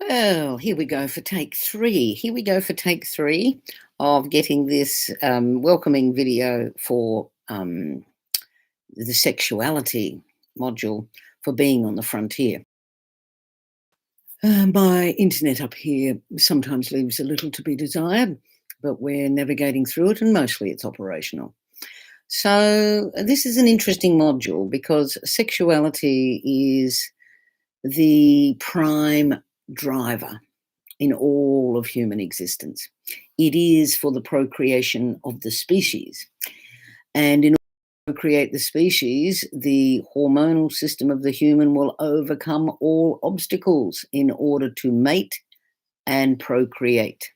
Well, here we go for take three. Here we go for take three of getting this welcoming video for the sexuality module for being on the frontier. My internet up here sometimes leaves a little to be desired, but we're navigating through it and mostly it's operational. So, this is an interesting module because sexuality is the prime driver in all of human existence. It is for the procreation of the species. And in order to procreate the species, the hormonal system of the human will overcome all obstacles in order to mate and procreate.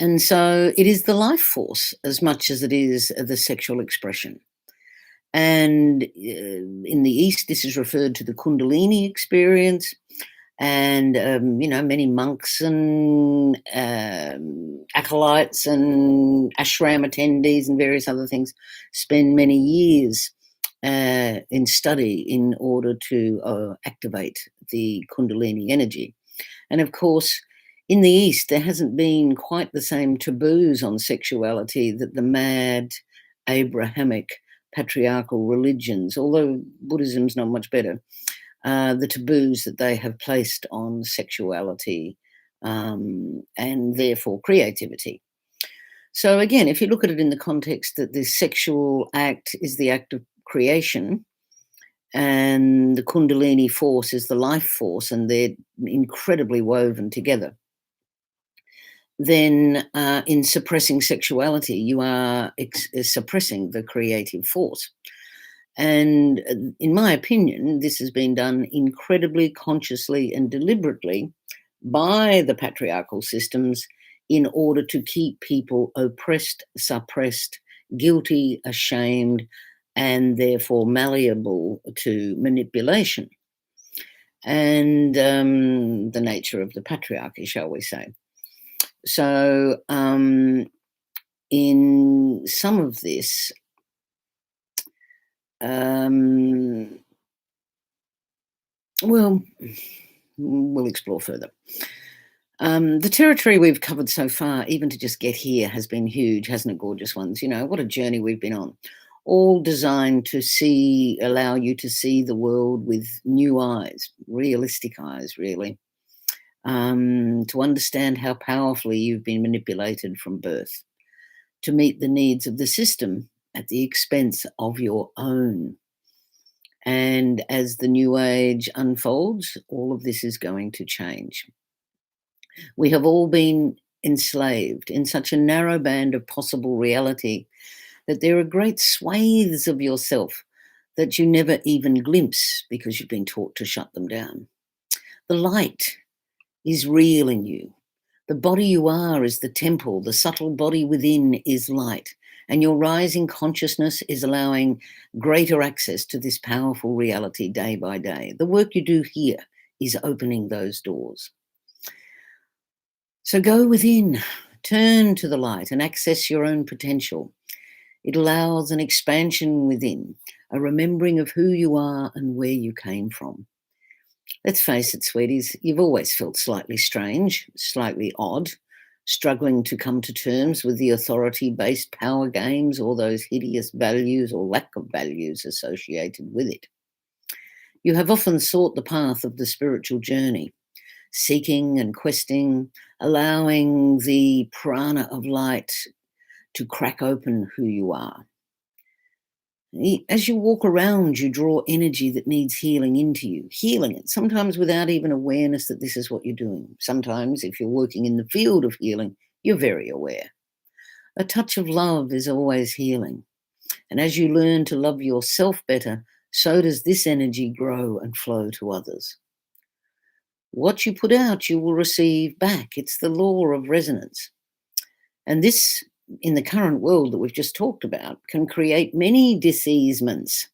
And so it is the life force as much as it is the sexual expression. And in the East, this is referred to the Kundalini experience. And many monks and acolytes and ashram attendees and various other things spend many years in study in order to activate the Kundalini energy. And of course, in the East, there hasn't been quite the same taboos on sexuality that the mad Abrahamic patriarchal religions, although Buddhism's not much better, the taboos that they have placed on sexuality and therefore creativity. So again, if you look at it in the context that the sexual act is the act of creation and the Kundalini force is the life force and they're incredibly woven together, then in suppressing sexuality, you are suppressing the creative force. And in my opinion, this has been done incredibly consciously and deliberately by the patriarchal systems in order to keep people oppressed, suppressed, guilty, ashamed, and therefore malleable to manipulation. And the nature of the patriarchy, shall we say. So in some of this, well, we'll explore further. The territory we've covered so far, even to just get here, has been huge, hasn't it, gorgeous ones? You know, what a journey we've been on. All designed to allow you to see the world with new eyes, realistic eyes, really. To understand how powerfully you've been manipulated from birth, to meet the needs of the system at the expense of your own. And as the new age unfolds, all of this is going to change. We have all been enslaved in such a narrow band of possible reality that there are great swathes of yourself that you never even glimpse because you've been taught to shut them down. The light is real in you. The body you are is the temple. The subtle body within is light. And your rising consciousness is allowing greater access to this powerful reality day by day. The work you do here is opening those doors. So go within, turn to the light and access your own potential. It allows an expansion within, a remembering of who you are and where you came from. Let's face it, sweeties, you've always felt slightly strange, slightly odd, struggling to come to terms with the authority-based power games or those hideous values or lack of values associated with it. You have often sought the path of the spiritual journey, seeking and questing, allowing the prana of light to crack open who you are. As you walk around, you draw energy that needs healing into you, healing it, sometimes without even awareness that this is what you're doing. Sometimes, if you're working in the field of healing, you're very aware. A touch of love is always healing. And as you learn to love yourself better, so does this energy grow and flow to others. What you put out, you will receive back. It's the law of resonance. And this, in the current world that we've just talked about, can create many diseasements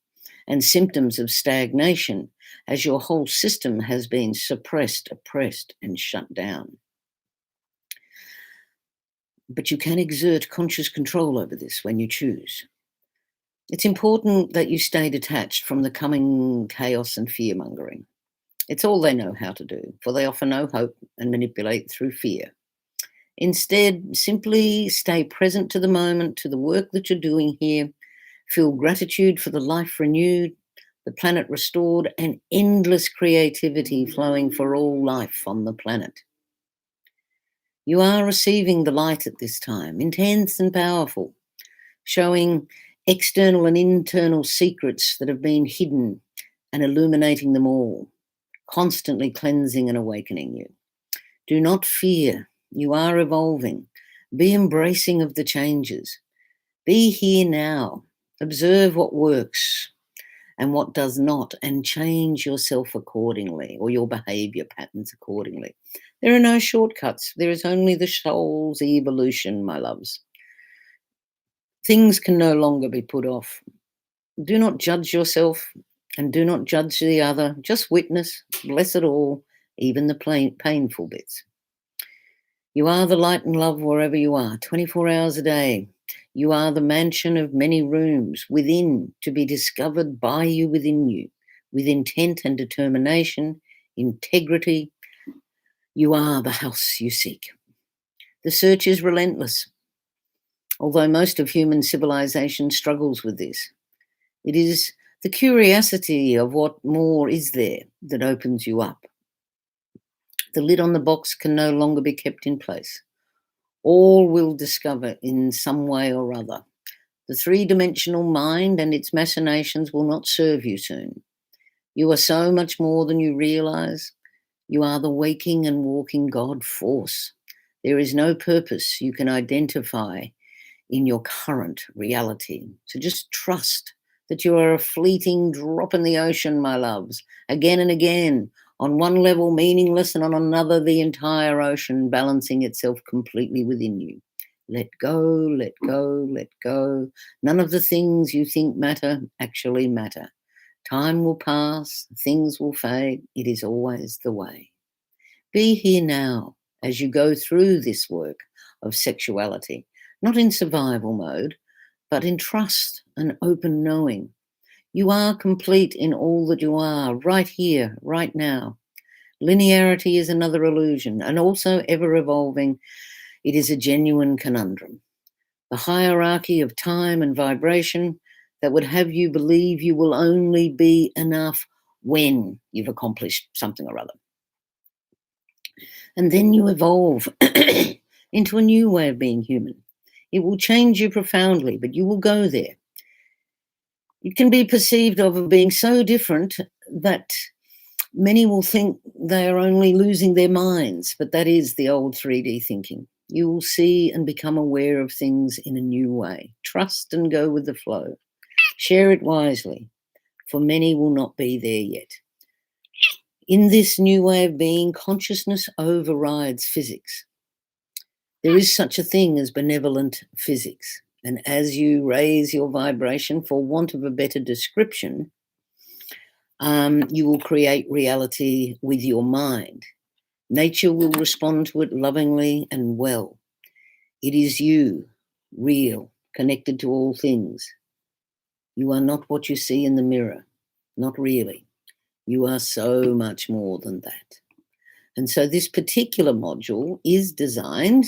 and symptoms of stagnation as your whole system has been suppressed, oppressed, and shut down. But you can exert conscious control over this when you choose. It's important that you stay detached from the coming chaos and fear-mongering. It's all they know how to do, for they offer no hope and manipulate through fear. Instead, simply stay present to the moment, to the work that you're doing here. Feel gratitude for the life renewed, the planet restored, and endless creativity flowing for all life on the planet. You are receiving the light at this time, intense and powerful, showing external and internal secrets that have been hidden and illuminating them all, constantly cleansing and awakening you. Do not fear. You are evolving. Be embracing of the changes. Be here now. Observe what works and what does not, and change yourself accordingly, or your behavior patterns accordingly. There are no shortcuts. There is only the soul's evolution, my loves. Things can no longer be put off. Do not judge yourself and do not judge the other. Just witness, bless it all, even the painful bits. You are the light and love wherever you are, 24 hours a day. You are the mansion of many rooms within, to be discovered by you within you, with intent and determination, integrity. You are the house you seek. The search is relentless, although most of human civilization struggles with this. It is the curiosity of what more is there that opens you up. The lid on the box can no longer be kept in place. All will discover in some way or other. The three-dimensional mind and its machinations will not serve you soon. You are so much more than you realize. You are the waking and walking God force. There is no purpose you can identify in your current reality. So just trust that you are a fleeting drop in the ocean, my loves, again and again, on one level meaningless and on another the entire ocean balancing itself completely within you. Let go, let go, let go. None of the things you think matter actually matter. Time will pass, things will fade. It is always the way. Be here now as you go through this work of sexuality, not in survival mode, but in trust and open knowing. You are complete in all that you are, right here, right now. Linearity is another illusion, and also ever evolving. It is a genuine conundrum. The hierarchy of time and vibration that would have you believe you will only be enough when you've accomplished something or other. And then you evolve into a new way of being human. It will change you profoundly, but you will go there. It can be perceived of being so different that many will think they are only losing their minds, but that is the old 3D thinking. You will see and become aware of things in a new way. Trust and go with the flow. Share it wisely, for many will not be there yet. In this new way of being, consciousness overrides physics. There is such a thing as benevolent physics. And as you raise your vibration, for want of a better description, you will create reality with your mind. Nature will respond to it lovingly and well. It is you, real, connected to all things. You are not what you see in the mirror, not really. You are so much more than that. And so this particular module is designed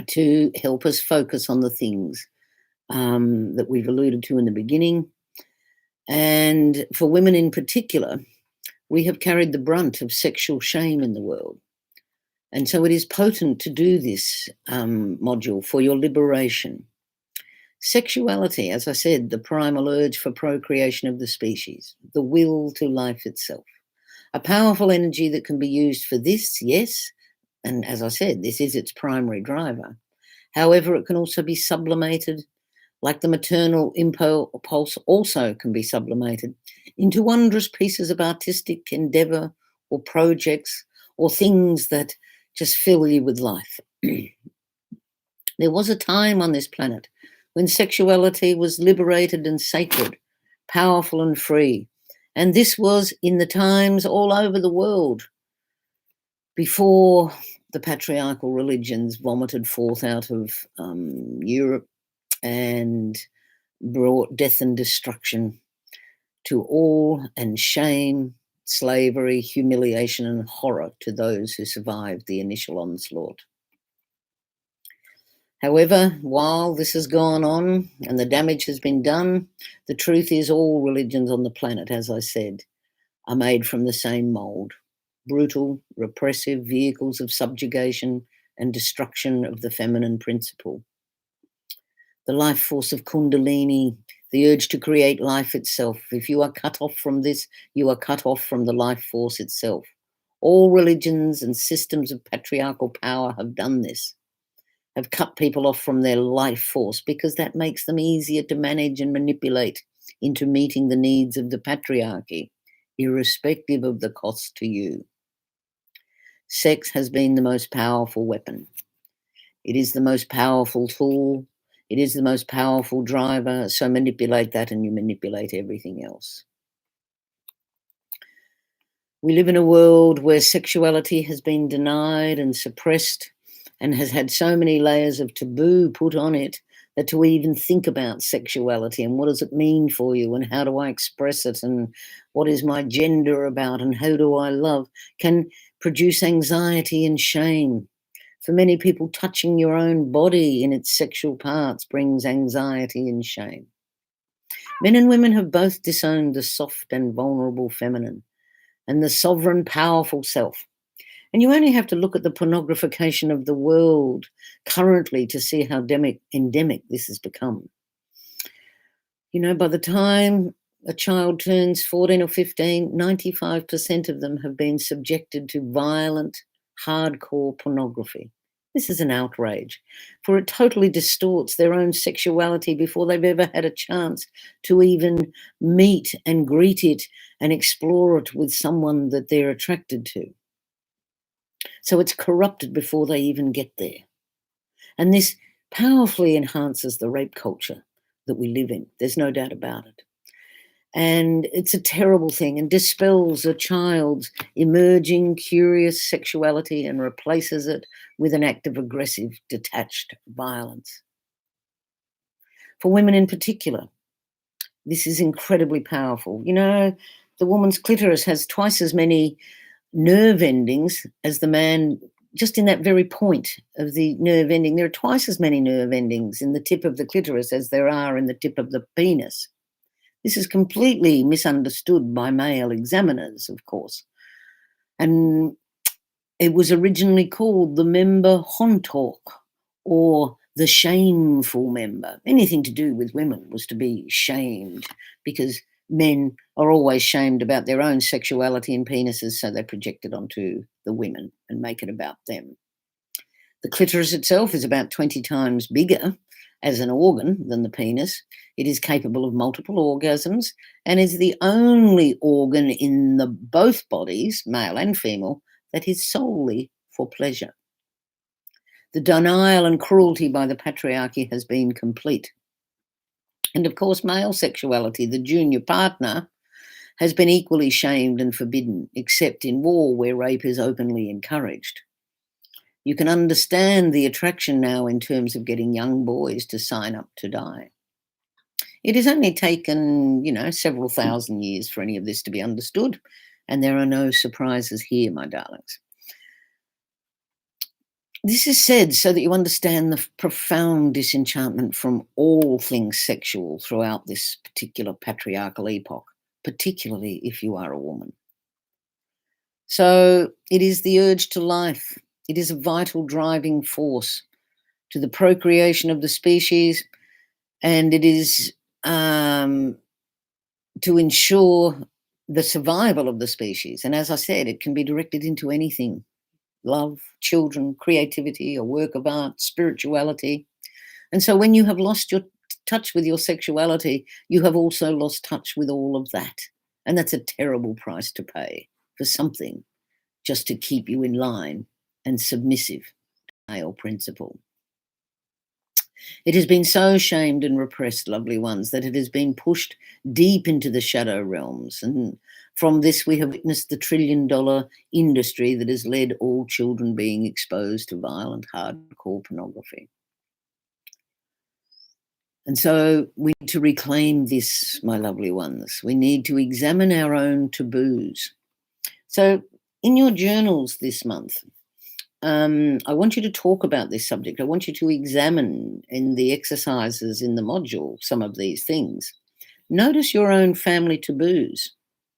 to help us focus on the things that we've alluded to in the beginning. And for women in particular, we have carried the brunt of sexual shame in the world. And so it is potent to do this module for your liberation. Sexuality, as I said, the primal urge for procreation of the species, the will to life itself. A powerful energy that can be used for this, yes, and as I said, this is its primary driver. However, it can also be sublimated, like the maternal impulse also can be sublimated into wondrous pieces of artistic endeavor or projects or things that just fill you with life. There was a time on this planet when sexuality was liberated and sacred, powerful and free. And this was in the times all over the world before the patriarchal religions vomited forth out of Europe and brought death and destruction to all and shame slavery, humiliation, and horror to those who survived the initial onslaught. However, while this has gone on and the damage has been done, the truth is all religions on the planet, as I said, are made from the same mould: brutal, repressive vehicles of subjugation and destruction of the feminine principle. The life force of Kundalini, the urge to create life itself. If you are cut off from this, you are cut off from the life force itself. All religions and systems of patriarchal power have done this, have cut people off from their life force, because that makes them easier to manage and manipulate into meeting the needs of the patriarchy, irrespective of the cost to you. Sex has been the most powerful weapon. It is the most powerful tool. It is the most powerful driver. So manipulate that and you manipulate everything else. We live in a world where sexuality has been denied and suppressed and has had so many layers of taboo put on it that to even think about sexuality and what does it mean for you and how do I express it and what is my gender about and how do I love can produce anxiety and shame. For many people, touching your own body in its sexual parts brings anxiety and shame. Men and women have both disowned the soft and vulnerable feminine and the sovereign, powerful self. And you only have to look at the pornographication of the world currently to see how endemic this has become. You know, by the time a child turns 14 or 15, 95% of them have been subjected to violent, hardcore pornography. This is an outrage, for it totally distorts their own sexuality before they've ever had a chance to even meet and greet it and explore it with someone that they're attracted to. So it's corrupted before they even get there. And this powerfully enhances the rape culture that we live in. There's no doubt about it. And it's a terrible thing and dispels a child's emerging curious sexuality and replaces it with an act of aggressive, detached violence. For women in particular, this is incredibly powerful. You know, the woman's clitoris has twice as many nerve endings as the man. Just in that very point of the nerve ending, there are twice as many nerve endings in the tip of the clitoris as there are in the tip of the penis. This is completely misunderstood by male examiners, of course. And it was originally called the member hontok, or the shameful member. Anything to do with women was to be shamed, because men are always shamed about their own sexuality and penises, so they project it onto the women and make it about them. The clitoris itself is about 20 times bigger as an organ than the penis. It is capable of multiple orgasms and is the only organ in both bodies, male and female, that is solely for pleasure. The denial and cruelty by the patriarchy has been complete. And of course, male sexuality, the junior partner, has been equally shamed and forbidden, except in war where rape is openly encouraged. You can understand the attraction now in terms of getting young boys to sign up to die. It has only taken, several thousand years for any of this to be understood, and there are no surprises here, my darlings. This is said so that you understand the profound disenchantment from all things sexual throughout this particular patriarchal epoch, particularly if you are a woman. So it is the urge to life. It is a vital driving force to the procreation of the species, and it is to ensure the survival of the species. And as I said, it can be directed into anything: love, children, creativity, a work of art, spirituality. And so when you have lost your touch with your sexuality, you have also lost touch with all of that. And that's a terrible price to pay for something just to keep you in line and submissive to male principle. It has been so shamed and repressed, lovely ones, that it has been pushed deep into the shadow realms. And from this, we have witnessed the trillion-dollar industry that has led all children being exposed to violent, hardcore pornography. And so we need to reclaim this, my lovely ones. We need to examine our own taboos. So, in your journals this month, I want you to talk about this subject. I want you to examine in the exercises in the module some of these things. Notice your own family taboos.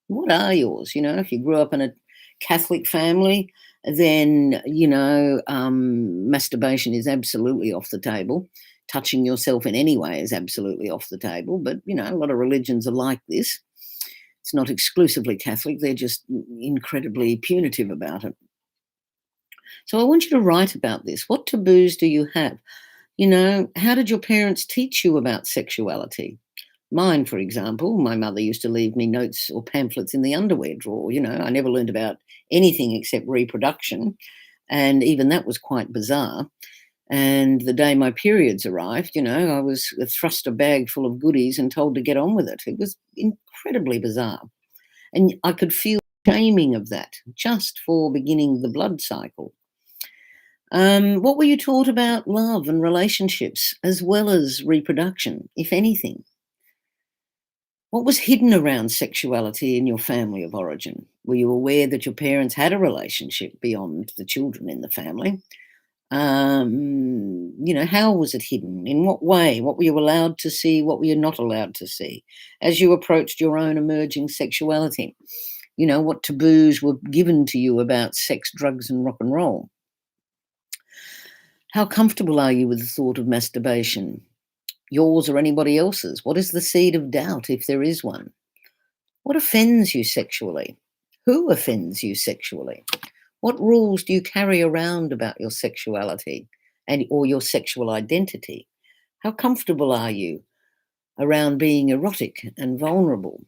What are yours? If you grew up in a Catholic family, then, masturbation is absolutely off the table. Touching yourself in any way is absolutely off the table. But, a lot of religions are like this. It's not exclusively Catholic, they're just incredibly punitive about it. So I want you to write about this. What taboos do you have? How did your parents teach you about sexuality? Mine, for example, my mother used to leave me notes or pamphlets in the underwear drawer. I never learned about anything except reproduction. And even that was quite bizarre. And the day my periods arrived, I was thrust a bag full of goodies and told to get on with it. It was incredibly bizarre. And I could feel shaming of that just for beginning the blood cycle. What were you taught about love and relationships as well as reproduction, if anything? What was hidden around sexuality in your family of origin? Were you aware that your parents had a relationship beyond the children in the family? How was it hidden? In what way? What were you allowed to see? What were you not allowed to see? As you approached your own emerging sexuality, what taboos were given to you about sex, drugs, and rock and roll? How comfortable are you with the thought of masturbation? Yours or anybody else's? What is the seed of doubt, if there is one? What offends you sexually? Who offends you sexually? What rules do you carry around about your sexuality or your sexual identity? How comfortable are you around being erotic and vulnerable?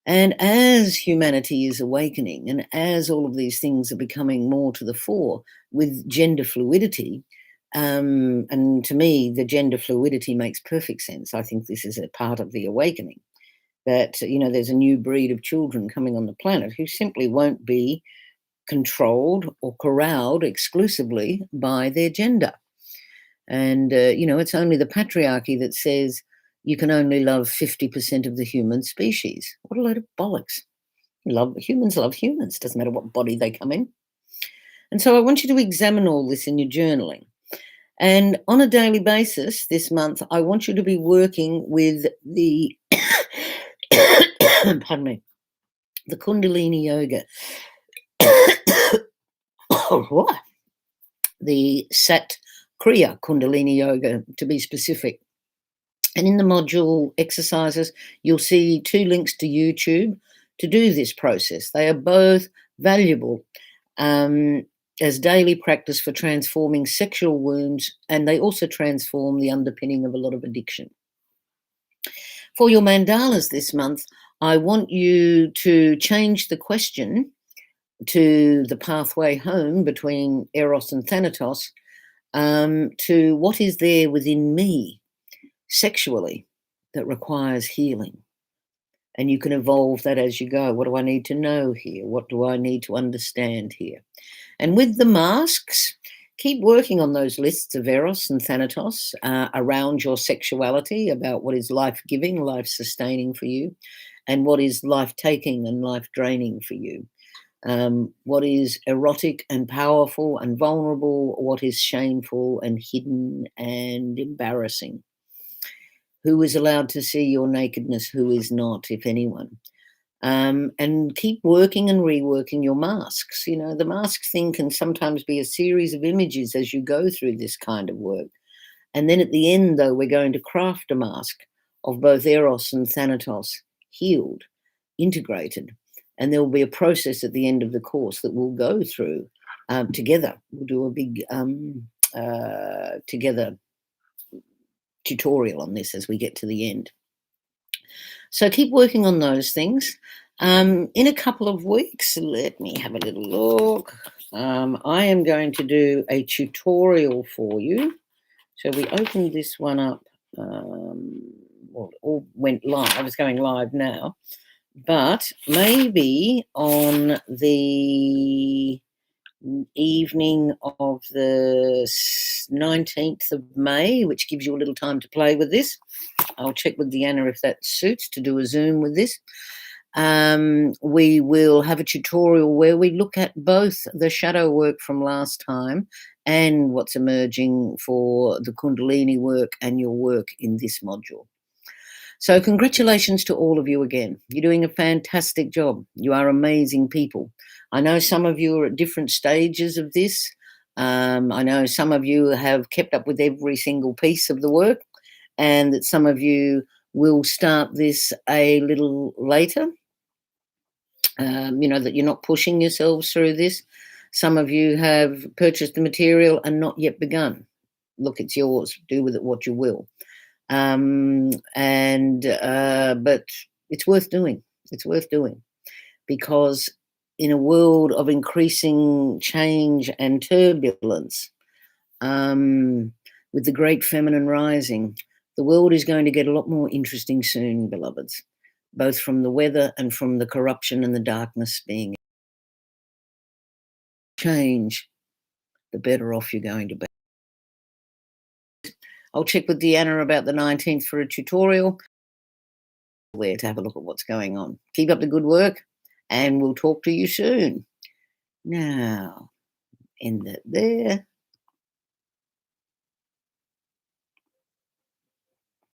And as humanity is awakening and as all of these things are becoming more to the fore with gender fluidity, and to me, the gender fluidity makes perfect sense. I think this is a part of the awakening that, there's a new breed of children coming on the planet who simply won't be controlled or corralled exclusively by their gender. And, it's only the patriarchy that says you can only love 50% of the human species. What a load of bollocks. Humans love humans, doesn't matter what body they come in. And so I want you to examine all this in your journaling. And on a daily basis this month, I want you to be working with the, pardon me, the Kundalini Yoga. What? The Sat Kriya Kundalini Yoga, to be specific. And in the module exercises, you'll see 2 links to YouTube to do this process. They are both valuable as daily practice for transforming sexual wounds, and they also transform the underpinning of a lot of addiction. For your mandalas this month, I want you to change the question to the pathway home between Eros and Thanatos to what is there within me sexually that requires healing. And you can evolve that as you go. What do I need to know here? What do I need to understand here? And with the masks, keep working on those lists of Eros and Thanatos around your sexuality, about what is life-giving, life-sustaining for you, and what is life-taking and life-draining for you. What is erotic and powerful and vulnerable, what is shameful and hidden and embarrassing. Who is allowed to see your nakedness, who is not, if anyone. And keep working and reworking your masks. The mask thing can sometimes be a series of images as you go through this kind of work. And then at the end, though, we're going to craft a mask of both Eros and Thanatos, healed, integrated. And there will be a process at the end of the course that we'll go through together. We'll do a big together tutorial on this as we get to the end. So keep working on those things. In a couple of weeks, let me have a little look. I am going to do a tutorial for you. So we opened this one up. Well, it all went live. It's going live now. But maybe on the evening of the 19th of May, which gives you a little time to play with this. I'll check with Deanna if that suits to do a Zoom with this. We will have a tutorial where we look at both the shadow work from last time and what's emerging for the Kundalini work and your work in this module. So, congratulations to all of you again. You're doing a fantastic job. You are amazing people. I know some of you are at different stages of this. I know some of you have kept up with every single piece of the work, and that some of you will start this a little later. That you're not pushing yourselves through this. Some of you have purchased the material and not yet begun. Look, it's yours. Do with it what you will. But it's worth doing. It's worth doing because in a world of increasing change and turbulence, with the great feminine rising, the world is going to get a lot more interesting soon, beloveds, both from the weather and from the corruption and the darkness being change, the better off you're going to be. I'll check with Deanna about the 19th for a tutorial where to have a look at what's going on. Keep up the good work and we'll talk to you soon. Now, end that there.